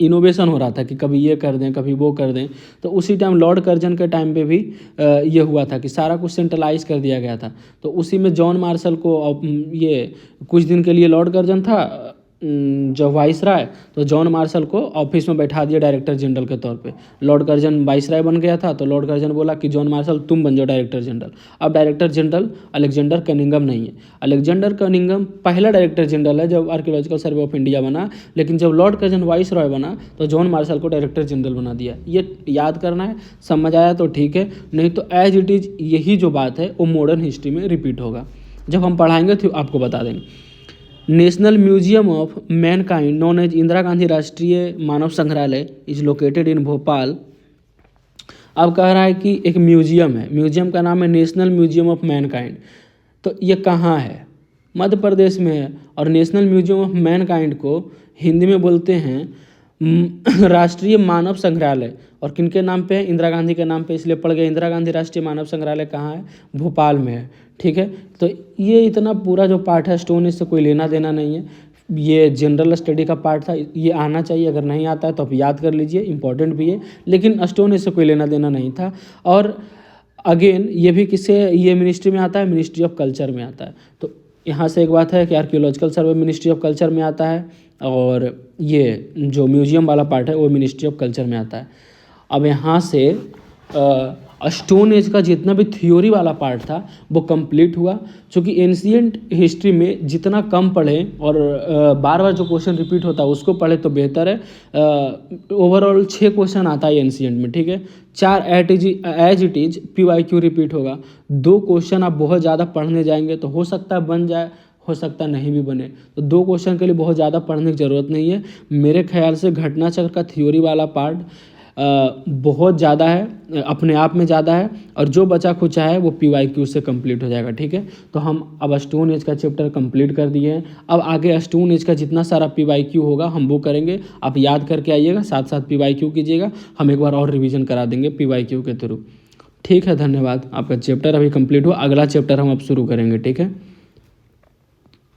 [SPEAKER 1] इनोवेशन हो रहा था कि कभी ये कर दें कभी वो कर दें, तो उसी टाइम लॉर्ड कर्जन के टाइम पे भी ये हुआ था कि सारा कुछ सेंट्रलाइज कर दिया गया था। तो उसी में जॉन मार्शल को ये कुछ दिन के लिए लॉर्ड कर्जन था जो वाइसराय, तो जॉन मार्शल को ऑफिस में बैठा दिया डायरेक्टर जनरल के तौर पे। लॉर्ड कर्जन वाइसराय बन गया था तो लॉर्ड कर्जन बोला कि जॉन मार्शल तुम बन जाओ डायरेक्टर जनरल। अब डायरेक्टर जनरल अलेक्जेंडर कनिंघम नहीं है। अलेक्जेंडर कनिंघम पहला डायरेक्टर जनरल है जब आर्कियोलॉजिकल सर्वे ऑफ इंडिया बना, लेकिन जब लॉर्ड कर्जन वाइसराय बना तो जॉन मार्शल को डायरेक्टर जनरल बना दिया। ये याद करना है, समझ आया तो ठीक है, नहीं तो एज इट इज़ यही जो बात है वो मॉडर्न हिस्ट्री में रिपीट होगा। जब हम पढ़ाएंगे तो आपको बता देंगे। National museum of mankind known as Indira Gandhi Rashtriya Manav संग्रहालय इज लोकेटेड इन भोपाल। अब कह रहा है कि एक म्यूजियम है, म्यूजियम का नाम है नेशनल म्यूजियम ऑफ मैनकाइंड। तो ये कहाँ है, मध्य प्रदेश में है। और नेशनल म्यूजियम ऑफ मैनकाइंड को हिंदी में बोलते हैं राष्ट्रीय मानव संग्रहालय। और किनके नाम पे है, इंदिरा गांधी के नाम पे, इसलिए पड़ गया। इंदिरा गांधी राष्ट्रीय मानव संग्रहालय कहाँ है, भोपाल में है, ठीक है। तो ये इतना पूरा जो पार्ट है स्टोन एज से कोई लेना देना नहीं है, ये जनरल स्टडी का पार्ट था, ये आना चाहिए। अगर नहीं आता है तो आप याद कर लीजिए, इंपॉर्टेंट भी है, लेकिन स्टोन एज से कोई लेना देना नहीं था। और अगेन ये भी किससे, ये मिनिस्ट्री में आता है, मिनिस्ट्री ऑफ कल्चर में आता है। तो यहाँ से एक बात है कि archaeological survey ministry of culture में आता है और ये जो म्यूजियम वाला पार्ट है वो मिनिस्ट्री ऑफ कल्चर में आता है। अब यहाँ से स्टोन एज का जितना भी थ्योरी वाला पार्ट था वो कंप्लीट हुआ। क्योंकि एंशिएंट हिस्ट्री में जितना कम पढ़ें और बार बार जो क्वेश्चन रिपीट होता है उसको पढ़े तो बेहतर है। ओवरऑल 6 क्वेश्चन आता है एंशिएंट में, ठीक है। 4 as it is PYQ repeat होगा। 2 क्वेश्चन आप बहुत ज़्यादा पढ़ने जाएंगे तो हो सकता है बन जाए, हो सकता है नहीं भी बने। तो 2 क्वेश्चन के लिए बहुत ज़्यादा पढ़ने की ज़रूरत नहीं है। मेरे ख्याल से घटना चक्र का थ्योरी वाला पार्ट बहुत ज़्यादा है, अपने आप में ज़्यादा है, और जो बचा खुचा है वो PYQ से कंप्लीट हो जाएगा, ठीक है। तो हम अब स्टोन एज का चैप्टर कंप्लीट कर दिए हैं। अब आगे स्टोन एज का जितना सारा PYQ होगा हम वो करेंगे। आप याद करके आइएगा, साथ साथ PYQ कीजिएगा, हम एक बार और रिवीजन करा देंगे PYQ के थ्रू। ठीक है, धन्यवाद। आपका चैप्टर अभी कंप्लीट हुआ, अगला चैप्टर हम अब शुरू करेंगे, ठीक है।